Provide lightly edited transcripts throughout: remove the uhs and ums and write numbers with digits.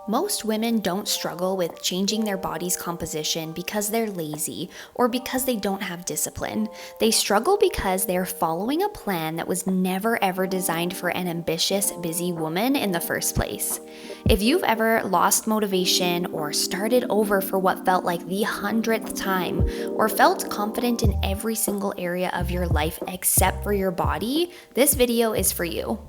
Most women don't struggle with changing their body's composition because they're lazy or because they don't have discipline. They struggle because they're following a plan that was never ever designed for an ambitious, busy woman in the first place. If you've ever lost motivation or started over for what felt like the 100th time, or felt confident in every single area of your life except for your body, this video is for you.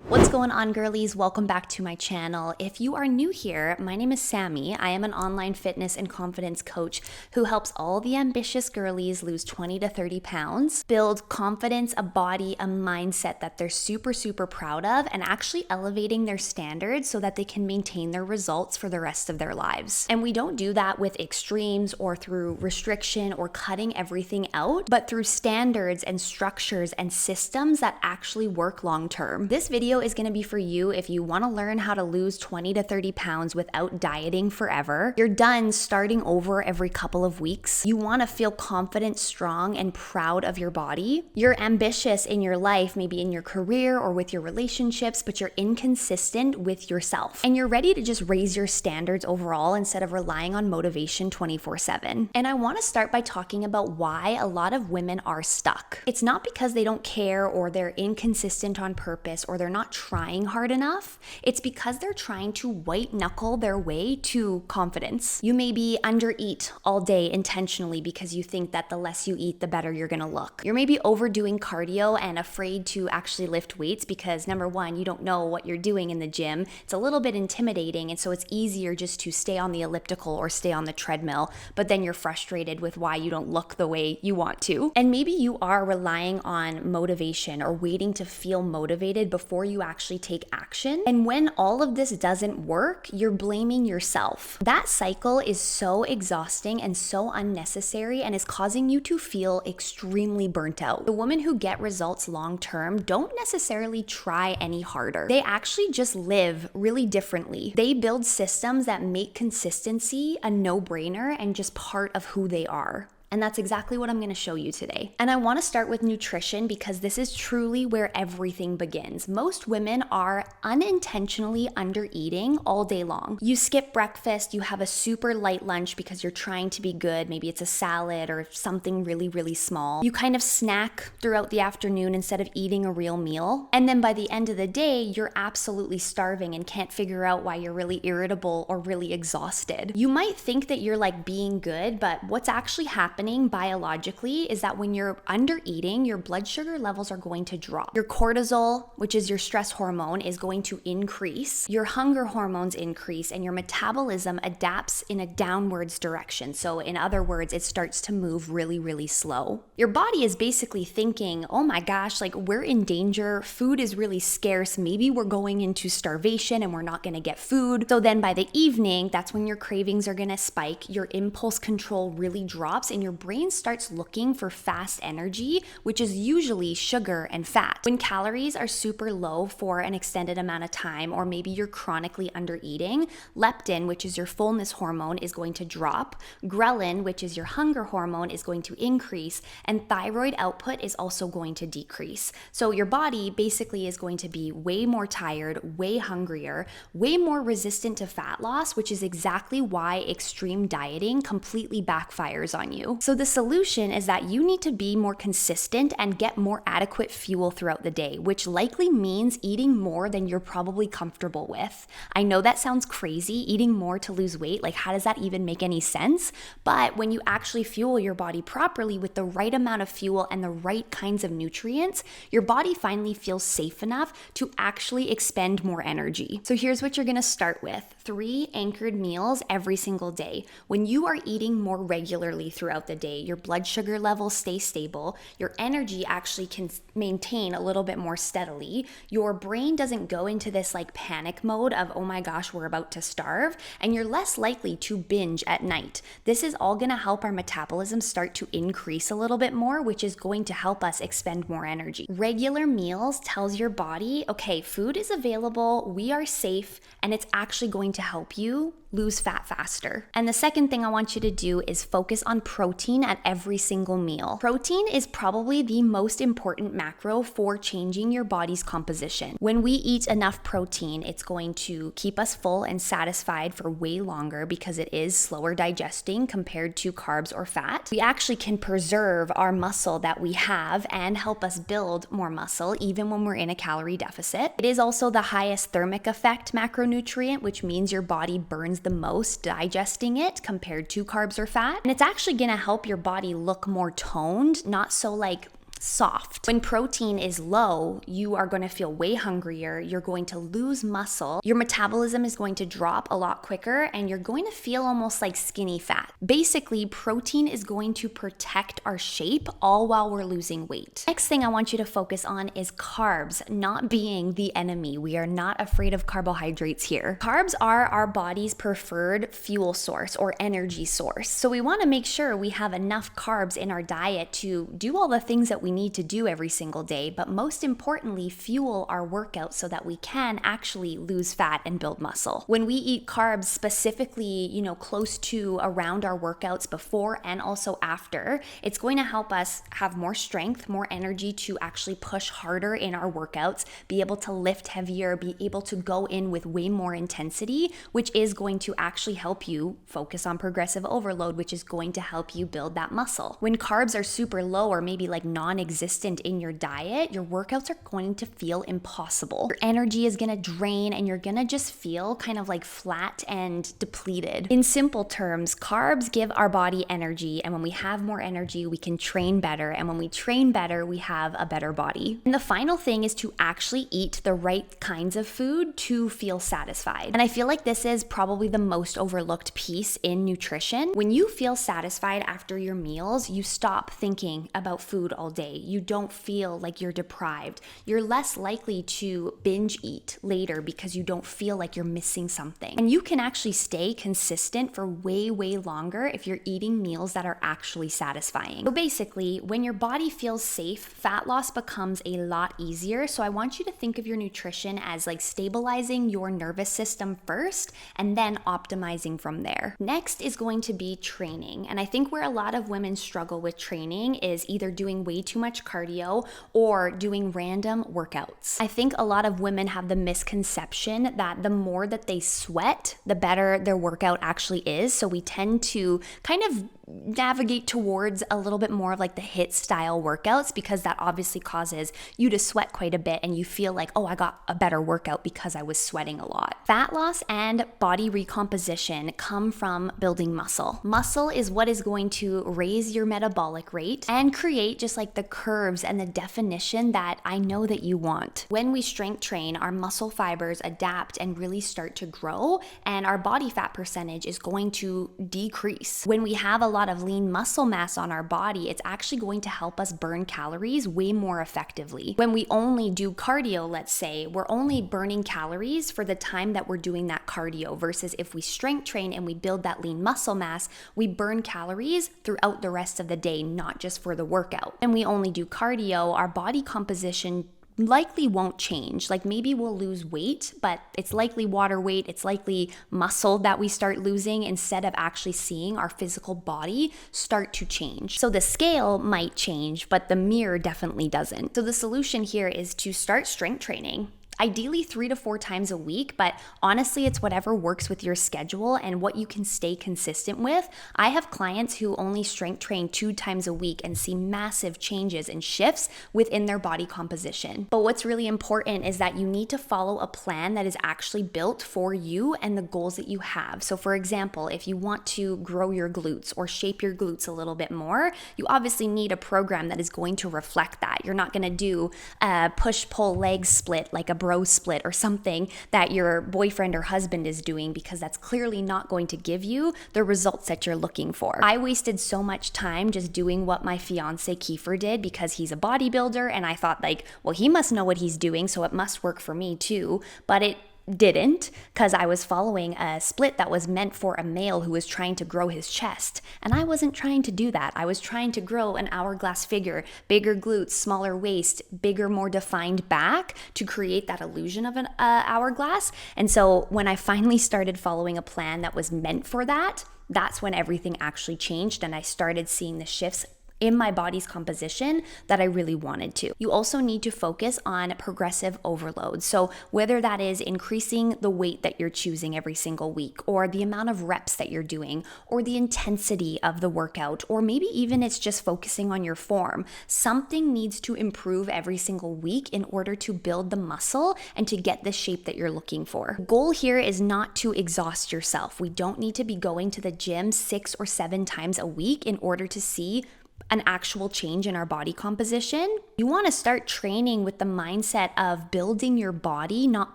What's going on, girlies? Welcome back to my channel. If you are new here, my name is Sammy. I am an online fitness and confidence coach who helps all the ambitious girlies lose 20 to 30 pounds, build confidence, a body, a mindset that they're super proud of, and actually elevating their standards so that they can maintain their results for the rest of their lives. And we don't do that with extremes or through restriction or cutting everything out, but through standards and structures and systems that actually work long term. This video is going to be for you if you want to learn how to lose 20 to 30 pounds without dieting forever. You're done starting over every couple of weeks. You want to feel confident, strong, and proud of your body. You're ambitious in your life, maybe in your career or with your relationships, but you're inconsistent with yourself. And you're ready to just raise your standards overall instead of relying on motivation 24/7. And I want to start by talking about why a lot of women are stuck. It's not because they don't care or they're inconsistent on purpose or they're not trying hard enough. It's because they're trying to white knuckle their way to confidence. You may be undereat all day intentionally because you think that the less you eat, the better you're gonna look. You're maybe overdoing cardio and afraid to actually lift weights because number one, you don't know what you're doing in the gym. It's a little bit intimidating, and so it's easier just to stay on the elliptical or stay on the treadmill, but then you're frustrated with why you don't look the way you want to. And maybe you are relying on motivation or waiting to feel motivated before you actually take action. And when all of this doesn't work, you're blaming yourself. That cycle is so exhausting and so unnecessary and is causing you to feel extremely burnt out. The women who get results long term don't necessarily try any harder. They actually just live really differently. They build systems that make consistency a no-brainer and just part of who they are. And that's exactly what I'm going to show you today. And I want to start with nutrition because this is truly where everything begins. Most women are unintentionally under eating all day long. You skip breakfast, you have a super light lunch because you're trying to be good. Maybe it's a salad or something really small. You kind of snack throughout the afternoon instead of eating a real meal. And then by the end of the day, you're absolutely starving and can't figure out why you're really irritable or really exhausted. You might think that you're like being good, but what's actually happening biologically is that when you're under eating, your blood sugar levels are going to drop. Your cortisol, which is your stress hormone, is going to increase. Your hunger hormones increase and your metabolism adapts in a downwards direction. So in other words, it starts to move really slow. Your body is basically thinking, oh my gosh, like we're in danger. Food is really scarce. Maybe we're going into starvation and we're not going to get food. So then by the evening, that's when your cravings are going to spike. Your impulse control really drops and your brain starts looking for fast energy, which is usually sugar and fat. When calories are super low for an extended amount of time, or maybe you're chronically under eating, leptin, which is your fullness hormone, is going to drop. Ghrelin, which is your hunger hormone, is going to increase, and thyroid output is also going to decrease. So your body basically is going to be way more tired, way hungrier, way more resistant to fat loss, which is exactly why extreme dieting completely backfires on you. So the solution is that you need to be more consistent and get more adequate fuel throughout the day, which likely means eating more than you're probably comfortable with. I know that sounds crazy, eating more to lose weight. Like, how does that even make any sense? But when you actually fuel your body properly with the right amount of fuel and the right kinds of nutrients, your body finally feels safe enough to actually expend more energy. So here's what you're going to start with. 3 anchored meals every single day. When you are eating more regularly throughout the day, your blood sugar levels stay stable, your energy actually can maintain a little bit more steadily, your brain doesn't go into this like panic mode of, oh my gosh, we're about to starve, and you're less likely to binge at night. This is all going to help our metabolism start to increase a little bit more, which is going to help us expend more energy. Regular meals tells your body, okay, food is available, we are safe, and it's actually going to help you lose fat faster. And the second thing I want you to do is focus on protein at every single meal. Protein is probably the most important macro for changing your body's composition. When we eat enough protein, it's going to keep us full and satisfied for way longer because it is slower digesting compared to carbs or fat. We actually can preserve our muscle that we have and help us build more muscle even when we're in a calorie deficit. It is also the highest thermic effect macronutrient, which means your body burns the most digesting it compared to carbs or fat. And it's actually going to help your body look more toned, not so like soft. When protein is low, you are going to feel way hungrier, you're going to lose muscle, your metabolism is going to drop a lot quicker, and you're going to feel almost like skinny fat. Basically, protein is going to protect our shape all while we're losing weight. Next thing I want you to focus on is carbs not being the enemy. We are not afraid of carbohydrates here. Carbs are our body's preferred fuel source or energy source. So we want to make sure we have enough carbs in our diet to do all the things that we need to do every single day, but most importantly, fuel our workouts so that we can actually lose fat and build muscle. When we eat carbs specifically, close to around our workouts before and also after, it's going to help us have more strength, more energy to actually push harder in our workouts, be able to lift heavier, be able to go in with way more intensity, which is going to actually help you focus on progressive overload, which is going to help you build that muscle. When carbs are super low or maybe like non-existent in your diet, your workouts are going to feel impossible. Your energy is going to drain and you're going to just feel kind of like flat and depleted. In simple terms, carbs give our body energy, and when we have more energy, we can train better, and when we train better, we have a better body. And the final thing is to actually eat the right kinds of food to feel satisfied. And I feel like this is probably the most overlooked piece in nutrition. When you feel satisfied after your meals, you stop thinking about food all day. You don't feel like you're deprived. You're less likely to binge eat later because you don't feel like you're missing something. And you can actually stay consistent for way, way longer if you're eating meals that are actually satisfying. So basically, when your body feels safe, fat loss becomes a lot easier. So I want you to think of your nutrition as like stabilizing your nervous system first and then optimizing from there. Next is going to be training. And I think where a lot of women struggle with training is either doing way too much cardio or doing random workouts. I think a lot of women have the misconception that the more that they sweat, the better their workout actually is. So we tend to kind of navigate towards a little bit more of like the HIIT style workouts because that obviously causes you to sweat quite a bit and you feel like, oh, I got a better workout because I was sweating a lot. Fat loss and body recomposition come from building muscle. Muscle is what is going to raise your metabolic rate and create just like the curves and the definition that I know that you want. When we strength train, our muscle fibers adapt and really start to grow, and our body fat percentage is going to decrease. When we have a lot of lean muscle mass on our body, it's actually going to help us burn calories way more effectively. When we only do cardio, let's say, we're only burning calories for the time that we're doing that cardio, versus if we strength train and we build that lean muscle mass, we burn calories throughout the rest of the day, not just for the workout. And we only do cardio, our body composition likely won't change. Like maybe we'll lose weight, but it's likely water weight, it's likely muscle that we start losing instead of actually seeing our physical body start to change. So the scale might change, but the mirror definitely doesn't. So the solution here is to start strength training. Ideally 3 to 4 times a week, but honestly, it's whatever works with your schedule and what you can stay consistent with. I have clients who only strength train 2 times a week and see massive changes and shifts within their body composition. But what's really important is that you need to follow a plan that is actually built for you and the goals that you have. So for example, if you want to grow your glutes or shape your glutes a little bit more, you obviously need a program that is going to reflect that. You're not going to do a push-pull leg split like a bro split or something that your boyfriend or husband is doing, because that's clearly not going to give you the results that you're looking for. I wasted so much time just doing what my fiance Kiefer did because he's a bodybuilder, and I thought like, well, he must know what he's doing, so it must work for me too. But it didn't, because I was following a split that was meant for a male who was trying to grow his chest. And I wasn't trying to do that. I was trying to grow an hourglass figure, bigger glutes, smaller waist, bigger, more defined back to create that illusion of an hourglass. And so when I finally started following a plan that was meant for that, that's when everything actually changed and I started seeing the shifts in my body's composition that I really wanted to. You also need to focus on progressive overload. So whether that is increasing the weight that you're choosing every single week, or the amount of reps that you're doing, or the intensity of the workout, or maybe even it's just focusing on your form. Something needs to improve every single week in order to build the muscle and to get the shape that you're looking for. The goal here is not to exhaust yourself. We don't need to be going to the gym 6 or 7 times a week in order to see an actual change in our body composition. You want to start training with the mindset of building your body, not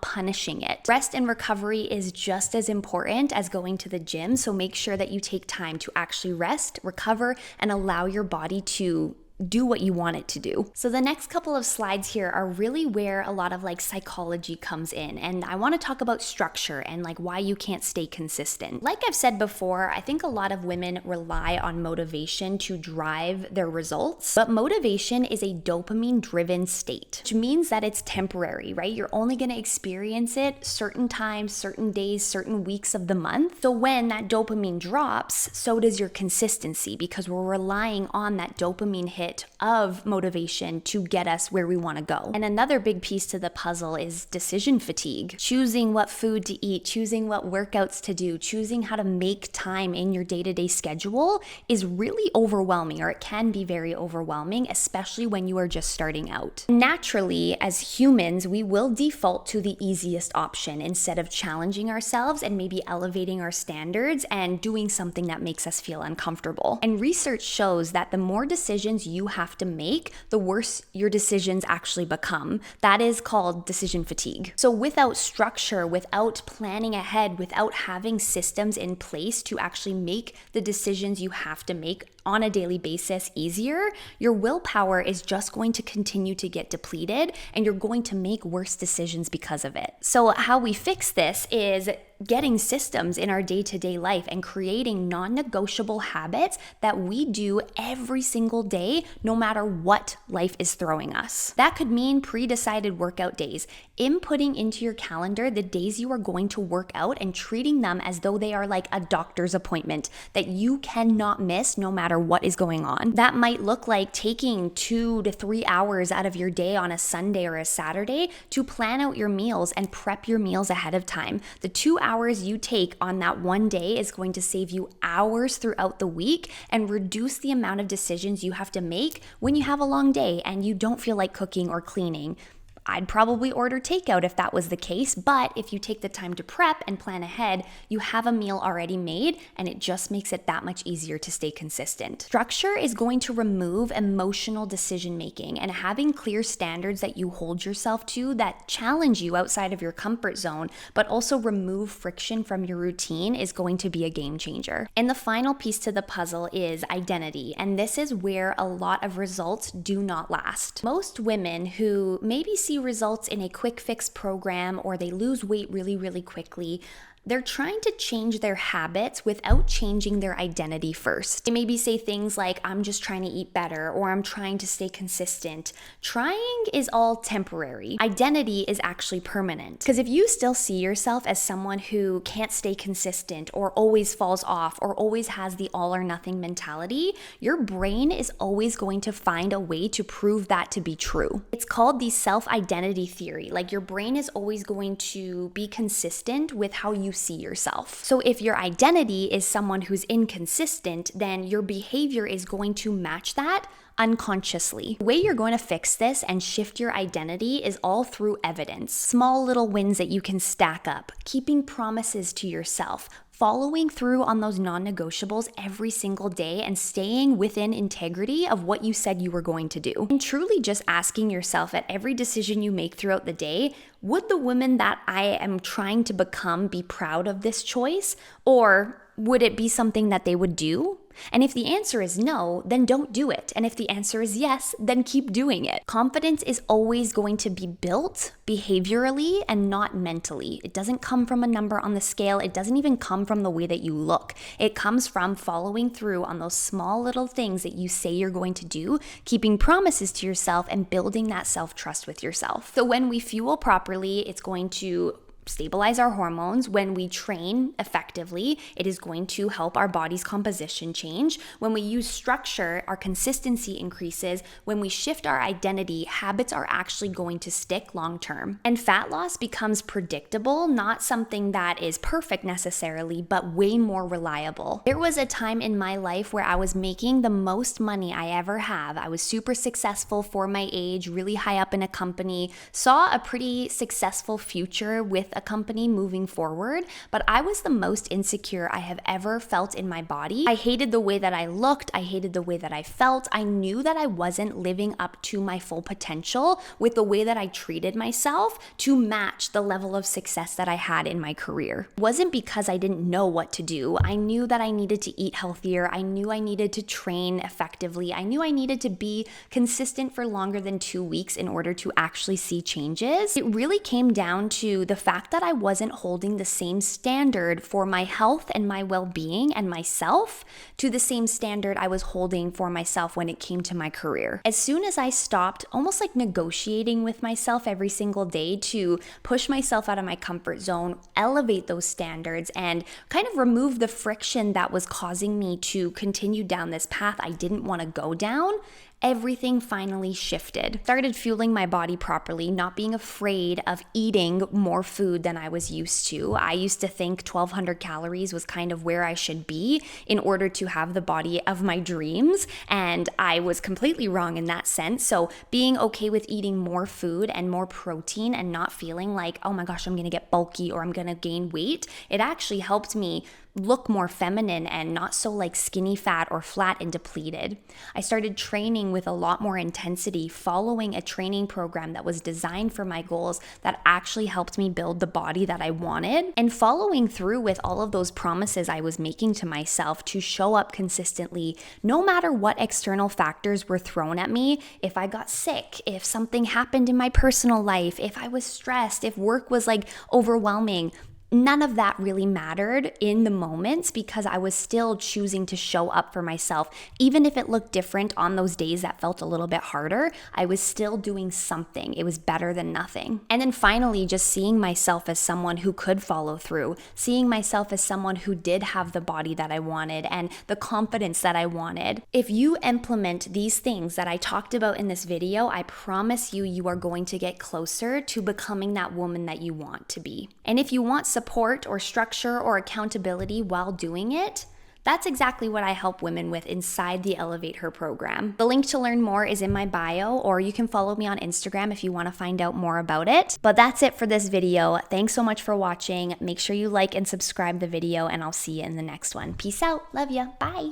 punishing it. Rest and recovery is just as important as going to the gym, so make sure that you take time to actually rest, recover, and allow your body to do what you want it to do. So the next couple of slides here are really where a lot of psychology comes in. And I want to talk about structure and why you can't stay consistent. Like I've said before, I think a lot of women rely on motivation to drive their results, but motivation is a dopamine driven state, which means that it's temporary, right? You're only going to experience it certain times, certain days, certain weeks of the month. So when that dopamine drops, so does your consistency, because we're relying on that dopamine hit of motivation to get us where we want to go. And another big piece to the puzzle is decision fatigue. Choosing what food to eat, choosing what workouts to do, choosing how to make time in your day-to-day schedule is really overwhelming, or it can be very overwhelming, especially when you are just starting out. Naturally, as humans, we will default to the easiest option instead of challenging ourselves and maybe elevating our standards and doing something that makes us feel uncomfortable. And research shows that the more decisions you have to make, the worse your decisions actually become. That is called decision fatigue. So without structure, without planning ahead, without having systems in place to actually make the decisions you have to make on a daily basis easier, your willpower is just going to continue to get depleted and you're going to make worse decisions because of it. So how we fix this is getting systems in our day-to-day life and creating non-negotiable habits that we do every single day, no matter what life is throwing us. That could mean pre-decided workout days, inputting into your calendar the days you are going to work out and treating them as though they are like a doctor's appointment that you cannot miss no matter what is going on. That might look like taking 2 to 3 hours out of your day on a Sunday or a Saturday to plan out your meals and prep your meals ahead of time. The 2 hours you take on that one day is going to save you hours throughout the week and reduce the amount of decisions you have to make when you have a long day and you don't feel like cooking or cleaning. I'd probably order takeout if that was the case, but if you take the time to prep and plan ahead, you have a meal already made and it just makes it that much easier to stay consistent. Structure is going to remove emotional decision making, and having clear standards that you hold yourself to that challenge you outside of your comfort zone, but also remove friction from your routine is going to be a game changer. And the final piece to the puzzle is identity, and this is where a lot of results do not last. Most women who maybe see results in a quick fix program or they lose weight really, really quickly, they're trying to change their habits without changing their identity first. They maybe say things like, I'm just trying to eat better, or I'm trying to stay consistent. Trying is all temporary. Identity is actually permanent. Because if you still see yourself as someone who can't stay consistent or always falls off or always has the all or nothing mentality, your brain is always going to find a way to prove that to be true. It's called the self-identity theory. Like, your brain is always going to be consistent with how you see yourself. So if your identity is someone who's inconsistent, then your behavior is going to match that unconsciously. The way you're going to fix this and shift your identity is all through evidence. Small little wins that you can stack up, keeping promises to yourself, following through on those non-negotiables every single day and staying within integrity of what you said you were going to do. And truly just asking yourself at every decision you make throughout the day, would the woman that I am trying to become be proud of this choice? Or would it be something that they would do? And if the answer is no, then don't do it. And if the answer is yes, then keep doing it. Confidence is always going to be built behaviorally and not mentally. It doesn't come from a number on the scale. It doesn't even come from the way that you look. It comes from following through on those small little things that you say you're going to do, keeping promises to yourself, and building that self-trust with yourself. So when we fuel properly, it's going to stabilize our hormones. When we train effectively, it is going to help our body's composition change. When we use structure, our consistency increases. When we shift our identity, habits are actually going to stick long term. And fat loss becomes predictable, not something that is perfect necessarily, but way more reliable. There was a time in my life where I was making the most money I ever have. I was super successful for my age, really high up in a company, saw a pretty successful future with a company moving forward, but I was the most insecure I have ever felt in my body. I hated the way that I looked. I hated the way that I felt. I knew that I wasn't living up to my full potential with the way that I treated myself to match the level of success that I had in my career. It wasn't because I didn't know what to do. I knew that I needed to eat healthier. I knew I needed to train effectively. I knew I needed to be consistent for longer than 2 weeks in order to actually see changes. It really came down to the fact that I wasn't holding the same standard for my health and my well-being and myself to the same standard I was holding for myself when it came to my career. As soon as I stopped almost like negotiating with myself every single day to push myself out of my comfort zone, elevate those standards, and kind of remove the friction that was causing me to continue down this path I didn't want to go down, everything finally shifted. Started fueling my body properly, not being afraid of eating more food than I was used to. I used to think 1,200 calories was kind of where I should be in order to have the body of my dreams, and I was completely wrong in that sense. So being okay with eating more food and more protein and not feeling like, oh my gosh, I'm gonna get bulky or I'm gonna gain weight, it actually helped me look more feminine and not so like skinny fat or flat and depleted. I started training with a lot more intensity, following a training program that was designed for my goals that actually helped me build the body that I wanted, and following through with all of those promises I was making to myself to show up consistently, no matter what external factors were thrown at me. If I got sick, if something happened in my personal life, if I was stressed, if work was like overwhelming, none of that really mattered in the moments because I was still choosing to show up for myself. Even if it looked different on those days that felt a little bit harder, I was still doing something. It was better than nothing. And then finally, just seeing myself as someone who could follow through, seeing myself as someone who did have the body that I wanted and the confidence that I wanted. If you implement these things that I talked about in this video, I promise you, you are going to get closer to becoming that woman that you want to be. And if you want support or structure or accountability while doing it, that's exactly what I help women with inside the Elevate Her program. The link to learn more is in my bio, or you can follow me on Instagram if you want to find out more about it. But that's it for this video. Thanks so much for watching. Make sure you like and subscribe the video, and I'll see you in the next one. Peace out. Love ya. Bye.